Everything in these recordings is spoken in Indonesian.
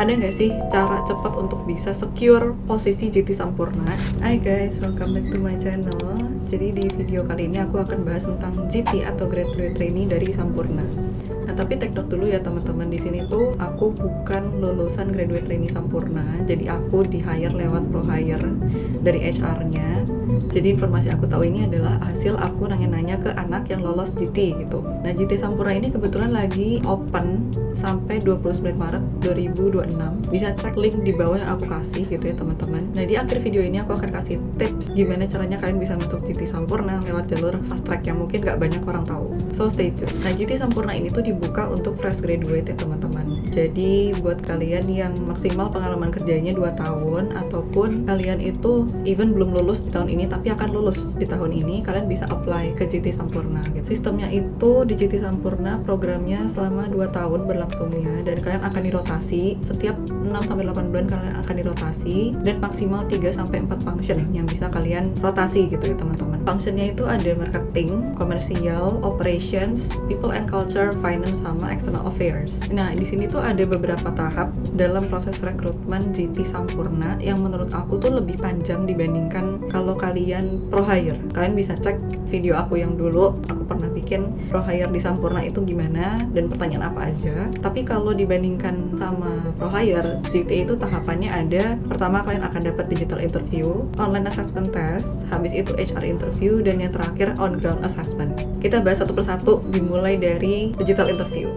Ada nggak sih cara cepat untuk bisa secure posisi JT Sampurna? Hai guys, welcome back to my channel. Jadi di video kali ini aku akan bahas tentang GT atau Graduate Trainee dari Sampurna. Nah, tapi take note dulu ya teman-teman, di sini tuh aku bukan lulusan Graduate Trainee Sampurna. Jadi aku di hire lewat pro hire dari HR-nya. Jadi informasi aku tahu ini adalah hasil aku nanya-nanya ke anak yang lolos GT gitu. Nah, GT Sampurna ini kebetulan lagi open sampai 29 Maret 2026. Bisa cek link di bawah yang aku kasih gitu ya teman-teman. Nah, di akhir video ini aku akan kasih tips gimana caranya kalian bisa masuk GT Sampurna lewat jalur fast track yang mungkin gak banyak orang tahu. So stay tune. Nah, GT Sampurna ini tuh dibuka untuk fresh graduate ya teman-teman. Jadi buat kalian yang maksimal pengalaman kerjanya 2 tahun ataupun kalian itu even belum lulus di tahun ini tapi akan lulus di tahun ini, kalian bisa apply ke GT Sampurna gitu. Sistemnya itu di GT Sampurna programnya selama 2 tahun berlangsungnya dan kalian akan dirotasi setiap 6-8 bulan, kalian akan dirotasi dan maksimal 3-4 function yang bisa kalian rotasi gitu ya teman-teman. Functionnya itu ada marketing, komersial, operations, people and culture, finance, sama external affairs. Nah, di sini tuh ada beberapa tahap dalam proses rekrutmen GT Sampurna yang menurut aku tuh lebih panjang dibandingkan kalau kalian pro hire. Kalian bisa cek video aku yang dulu aku pernah bikin pro hire di Sampurna itu gimana dan pertanyaan apa aja. Tapi kalau dibandingkan sama pro hire, GT itu tahapannya ada, pertama kalian akan dapat digital interview, online assessment test, habis itu HR interview, dan yang terakhir on ground assessment. Kita bahas satu persatu, dimulai dari digital interview.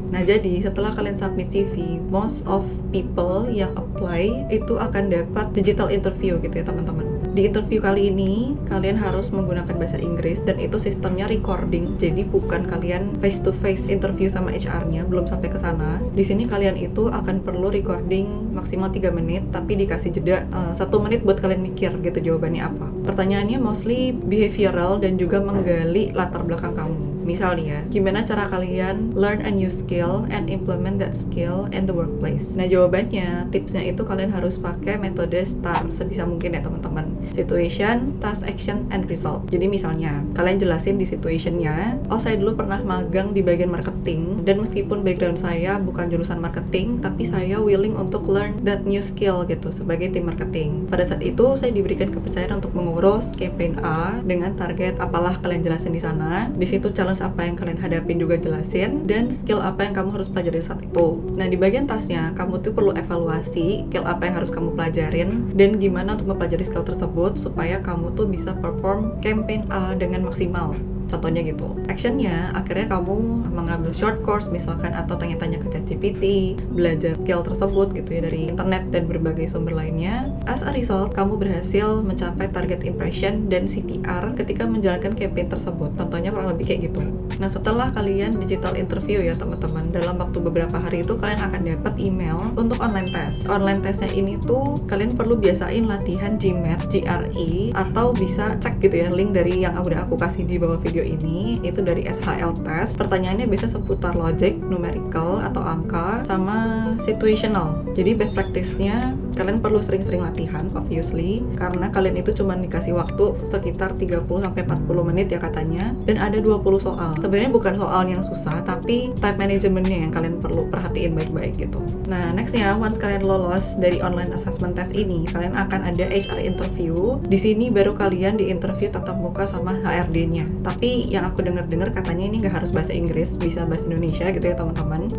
Nah, jadi setelah kalian submit CV, most of people yang apply itu akan dapat digital interview gitu ya teman-teman. Di interview kali ini, kalian harus menggunakan bahasa Inggris dan itu sistemnya recording, jadi bukan kalian face to face interview sama HR-nya, belum sampai ke sana. Di sini kalian itu akan perlu recording maksimal 3 menit, tapi dikasih jeda 1 menit buat kalian mikir gitu jawabannya apa. Pertanyaannya mostly behavioral dan juga menggali latar belakang kamu. Misalnya, gimana cara kalian learn a new skill and implement that skill in the workplace? Nah, jawabannya, tipsnya itu kalian harus pakai metode STAR sebisa mungkin ya teman-teman. Situation, task, action, and result. Jadi misalnya, kalian jelasin di situationnya, oh saya dulu pernah magang di bagian marketing, dan meskipun background saya bukan jurusan marketing, tapi saya willing untuk learn that new skill gitu sebagai tim marketing. Pada saat itu, saya diberikan kepercayaan untuk mengurus campaign A dengan target apalah kalian jelasin di sana. Di situ challenge apa yang kalian hadapin juga jelasin, dan skill apa yang kamu harus pelajari saat itu. Nah, di bagian tasnya, kamu tuh perlu evaluasi skill apa yang harus kamu pelajarin dan gimana untuk mempelajari skill tersebut supaya kamu tuh bisa perform campaign A dengan maksimal. Contohnya gitu. Actionnya, akhirnya kamu mengambil short course misalkan atau tanya-tanya ke ChatGPT, belajar skill tersebut gitu ya dari internet dan berbagai sumber lainnya. As a result, kamu berhasil mencapai target impression dan CTR ketika menjalankan campaign tersebut. Contohnya kurang lebih kayak gitu. Nah, setelah kalian digital interview ya teman-teman, dalam waktu beberapa hari itu kalian akan dapat email untuk online test. Online testnya ini tuh kalian perlu biasain latihan GMAT, GRE, atau bisa cek gitu ya link dari yang udah aku kasih di bawah video ini, itu dari SHL test. Pertanyaannya biasa seputar logic, numerical atau angka, sama situational. Jadi best practice-nya kalian perlu sering-sering latihan obviously, karena kalian itu cuma dikasih waktu sekitar 30-40 menit ya katanya, dan ada 20 soal. Sebenarnya bukan soal yang susah, tapi time managementnya yang kalian perlu perhatiin baik-baik gitu. Nah, nextnya, once kalian lolos dari online assessment test ini, kalian akan ada HR interview. Di sini baru kalian di interview tatap muka sama HRD-nya. Tapi yang aku dengar katanya ini nggak harus bahasa Inggris, bisa bahasa Indonesia gitu ya teman-teman.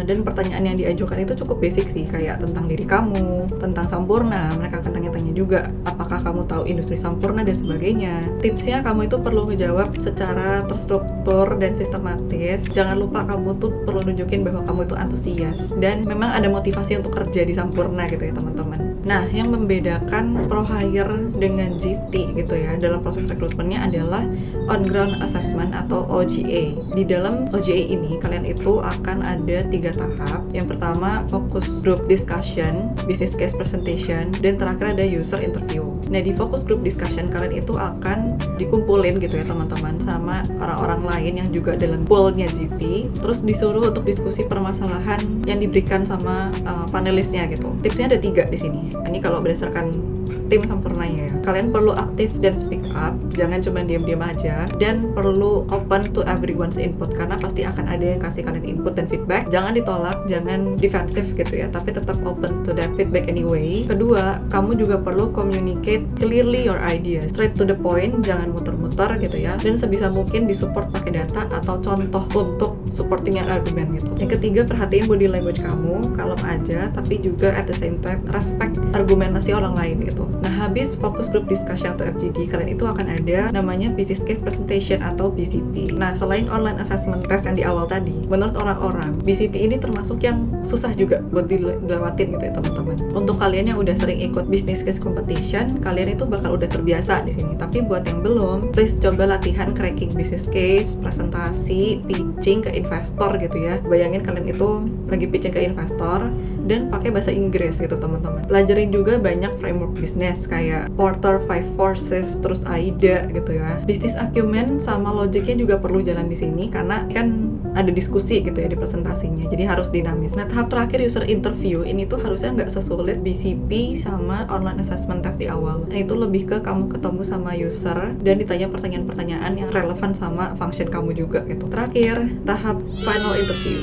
Dan pertanyaan yang diajukan itu cukup basic sih, kayak tentang diri kamu, tentang Sampurna. Mereka akan tanya-tanya juga apakah kamu tahu industri Sampurna dan sebagainya. Tipsnya, kamu itu perlu ngejawab secara terstruktur dan sistematis. Jangan lupa kamu tuh perlu nunjukin bahwa kamu itu antusias dan memang ada motivasi untuk kerja di Sampurna gitu ya teman-teman. Nah, yang membedakan pro hire dengan GT gitu ya dalam proses rekrutmennya adalah on ground assessment atau OGA. Di dalam OGA ini kalian itu akan ada 3 tahap. Yang pertama focus group discussion, business case presentation, dan terakhir ada user interview. Nah, di focus group discussion kalian itu akan dikumpulin gitu ya teman-teman sama orang-orang lain yang juga dalam poolnya GT, terus disuruh untuk diskusi permasalahan yang diberikan sama panelisnya gitu. Tipsnya ada 3 di sini. Ini kalau berdasarkan tim Sampurnanya ya. Kalian perlu aktif dan speak up, jangan cuma diam-diam aja, dan perlu open to everyone's input karena pasti akan ada yang kasih kalian input dan feedback. Jangan ditolak, jangan defensif gitu ya, tapi tetap open to that feedback anyway. Kedua, kamu juga perlu communicate clearly your ideas, straight to the point, jangan muter-muter gitu ya, dan sebisa mungkin disupport pakai data atau contoh untuk supporting your argument gitu. Yang ketiga, perhatiin body language kamu, kalem aja tapi juga at the same time respect argumentasi orang lain gitu. Nah, habis fokus group discussion atau FGD, kalian itu akan ada namanya business case presentation atau BCP. Nah, selain online assessment test yang di awal tadi, menurut orang-orang BCP ini termasuk yang susah juga buat dilewatin gitu ya teman-teman. Untuk kalian yang udah sering ikut business case competition, kalian itu bakal udah terbiasa di sini. Tapi buat yang belum, please coba latihan cracking business case, presentasi, pitching ke investor gitu ya. Bayangin kalian itu lagi pitching ke investor dan pakai bahasa Inggris gitu teman-teman. Pelajarin juga banyak framework bisnis kayak Porter 5 Forces, terus AIDA gitu ya. Business acumen sama logiknya juga perlu jalan di sini karena kan ada diskusi gitu ya di presentasinya, jadi harus dinamis. Nah, tahap terakhir user interview ini tuh harusnya nggak sesulit BCP sama online assessment test di awal. Nah, itu lebih ke kamu ketemu sama user dan ditanya pertanyaan-pertanyaan yang relevan sama function kamu juga gitu. Terakhir, tahap final interview.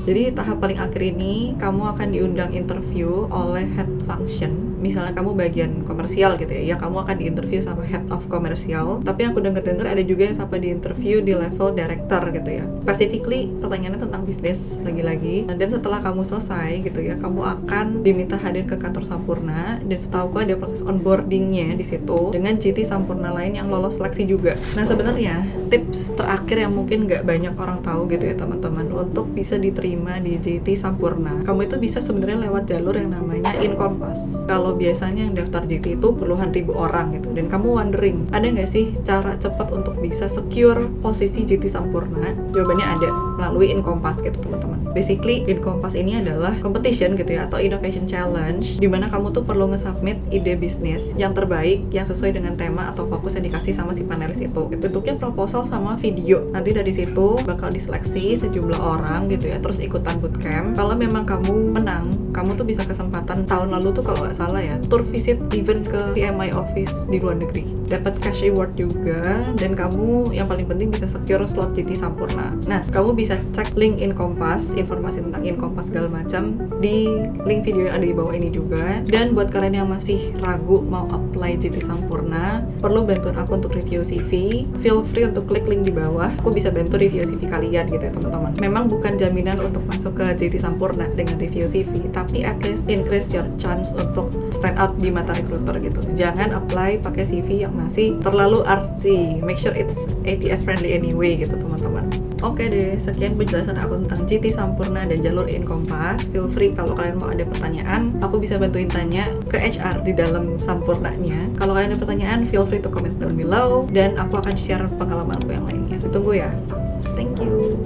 Jadi tahap paling akhir ini kamu akan diundang interview oleh head function. Misalnya kamu bagian komersial gitu ya, kamu akan diinterview sama head of komersial. Tapi aku denger-dengar ada juga yang sampai diinterview di level director gitu ya. Specifically pertanyaannya tentang bisnis lagi-lagi. Dan setelah kamu selesai gitu ya, kamu akan diminta hadir ke kantor Sampurna. Dan setahuku ada proses onboardingnya di situ dengan GT Sampurna lain yang lolos seleksi juga. Nah, sebenarnya tips terakhir yang mungkin nggak banyak orang tahu gitu ya teman-teman, untuk bisa diterima di GT Sampurna, kamu itu bisa sebenarnya lewat jalur yang namanya Inkompas. Kalau biasanya yang daftar GT itu puluhan ribu orang gitu, dan kamu wondering ada nggak sih cara cepat untuk bisa secure posisi GT Sampurna? Jawabannya ada, melalui Inkompas gitu teman-teman. Basically Inkompas ini adalah competition gitu ya, atau innovation challenge, dimana kamu tuh perlu nge-submit ide bisnis yang terbaik yang sesuai dengan tema atau fokus yang dikasih sama si panelis itu. Bentuknya proposal sama video. Nanti dari situ bakal diseleksi sejumlah orang gitu ya, terus ikutan bootcamp. Kalau memang kamu menang, kamu tuh bisa kesempatan tahun lalu tuh kalau nggak salah ya, tour visit event ke PMI office di luar negeri, dapat cash reward juga, dan kamu yang paling penting bisa secure slot GT Sampurna. Nah, kamu bisa cek link Inkompas, informasi tentang Inkompas segala macam di link video yang ada di bawah ini juga. Dan buat kalian yang masih ragu mau apply GT Sampurna, perlu bantuan aku untuk review CV, feel free untuk klik link di bawah. Aku bisa bantu review CV kalian gitu ya teman-teman. Memang bukan jaminan untuk masuk ke GT Sampurna dengan review CV, tapi at least increase your chance untuk stand out di mata recruiter gitu. Jangan apply pakai CV yang masih terlalu artsy. Make sure it's ATS friendly anyway gitu teman-teman. Oke deh, sekian penjelasan aku tentang GT Sampurna dan jalur Inkompas. Feel free kalau kalian mau ada pertanyaan, aku bisa bantuin tanya ke HR di dalam Sampurnanya. Kalau kalian ada pertanyaan, feel free to comment down below, dan aku akan share pengalamanku yang lainnya. Tunggu ya. Thank you.